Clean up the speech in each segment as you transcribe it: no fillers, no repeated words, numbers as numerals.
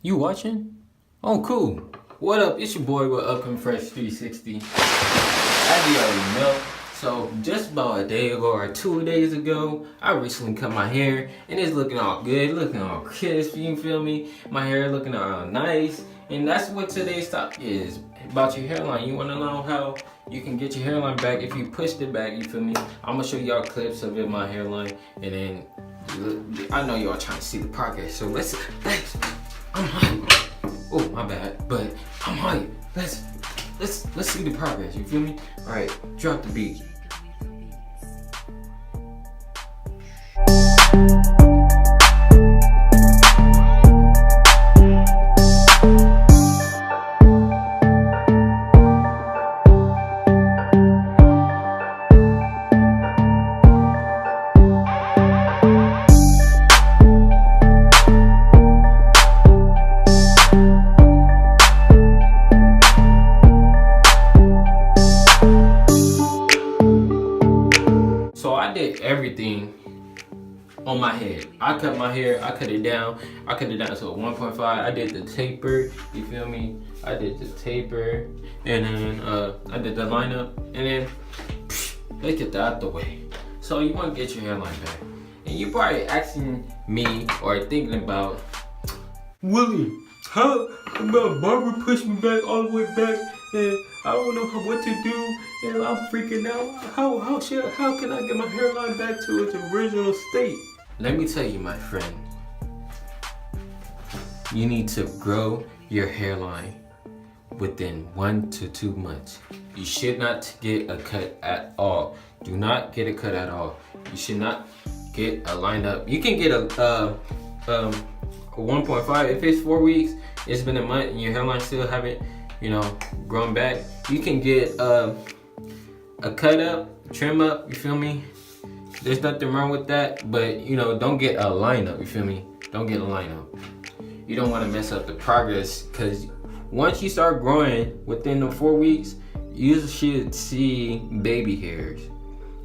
You watching? Oh, cool. What up? It's your boy with Upcoming Fresh 360. As you already know, so just about a day ago or 2 days ago, I recently cut my hair and it's looking all good, looking all crisp, you feel me? My hair looking all nice. And that's what today's topic is, about your hairline. You wanna know how you can get your hairline back if you pushed it back, you feel me? I'm gonna show y'all clips of it, my hairline, and then I know y'all trying to see the progress. So let's I'm hyped. Oh, my bad, but I'm hyped. Let's see the progress. You feel me? All right, drop the beat. So I did everything on my head. I cut my hair, I cut it down to 1.5. I did the taper, you feel me? I did the taper, and then I did the lineup, and then let's get that out the way. So you want to get your hairline back, and you probably asking me or thinking about, Willie, how my barber pushed me back all the way back, and I don't know what to do, and I'm freaking out. How can I get my hairline back to its original state? Let me tell you, my friend, you need to grow your hairline within 1 to 2 months. You should not get a cut at all. Do not get a cut at all. You should not get a lineup. You can get a 1.5 if it's 4 weeks. It's been a month and your hairline still haven't, grown back. You can get a cut up, trim up. You feel me? There's nothing wrong with that, but don't get a lineup. You feel me? Don't get a lineup. You don't want to mess up the progress, because once you start growing within the 4 weeks, you should see baby hairs.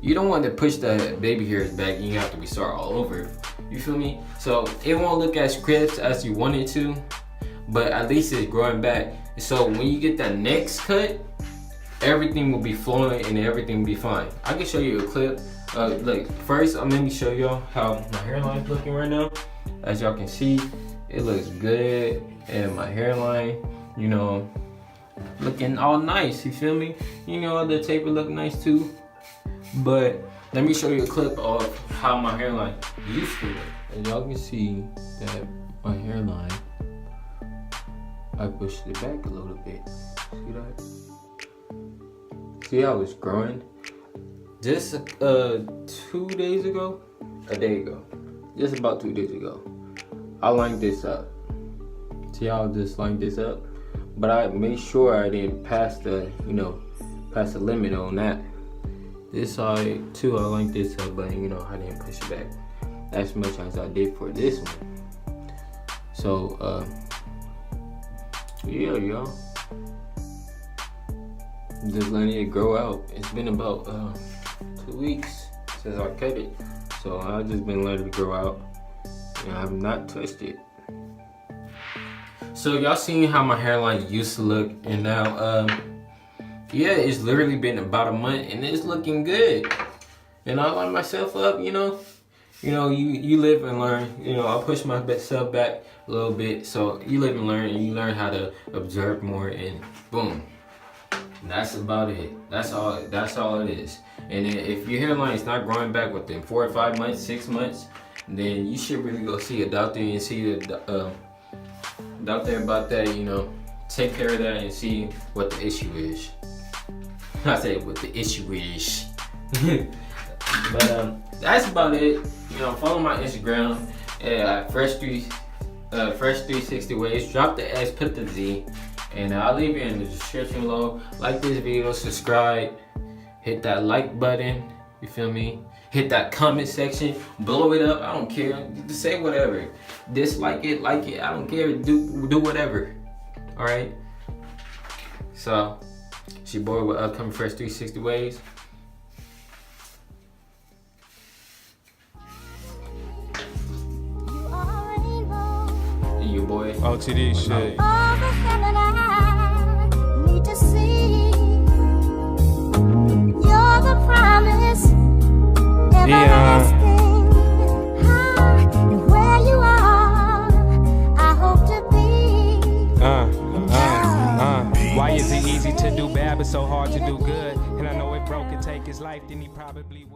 You don't want to push the baby hairs back and you have to restart all over. You feel me? So it won't look as crisp as you want it to, but at least it's growing back. So when you get that next cut, everything will be flowing and everything will be fine. I can show you a clip. Look, first let me show y'all how my hairline's looking right now. As y'all can see, it looks good, and my hairline, looking all nice. You feel me? The taper look nice too. But let me show you a clip of how my hairline used to look. As y'all can see that my hairline, I pushed it back a little bit. See that? See how it's growing? Just 2 days ago, a day ago, just about 2 days ago, I lined this up. See how I just lined this up? But I made sure I didn't pass the, pass the limit on that. This side too, I lined this up, but I didn't push it back as much as I did for this one. So, yeah, y'all. Just letting it grow out. It's been about 2 weeks since I cut it, so I've just been letting it grow out, and I've not touched it. So y'all seen how my hairline used to look, and now yeah, it's literally been about a month and it's looking good. And I line myself up, you live and learn. I push myself back a little bit, so you live and learn, and you learn how to observe more, and boom. That's about it. That's all it is. And if your hairline is not growing back within 4 or 5 months, 6 months, then you should really go see a doctor and see the doctor about that. Take care of that and see what the issue is. I say what the issue is. But that's about it. Follow my Instagram at Fresh360 Waves. Drop the S, put the Z. And I'll leave it in the description below. Like this video, subscribe, hit that like button, you feel me? Hit that comment section, blow it up, I don't care. Just say whatever. Dislike it, like it, I don't care. Do whatever. Alright? So, it's your boy with Upcoming Fresh 360 Waves. You boy. OTD shit. All the heaven I need to see. You're the promise, everlasting. And where you are, I hope to be. Why is it easy to do bad but so hard to do good? And I know if broke could take his life, then he probably would.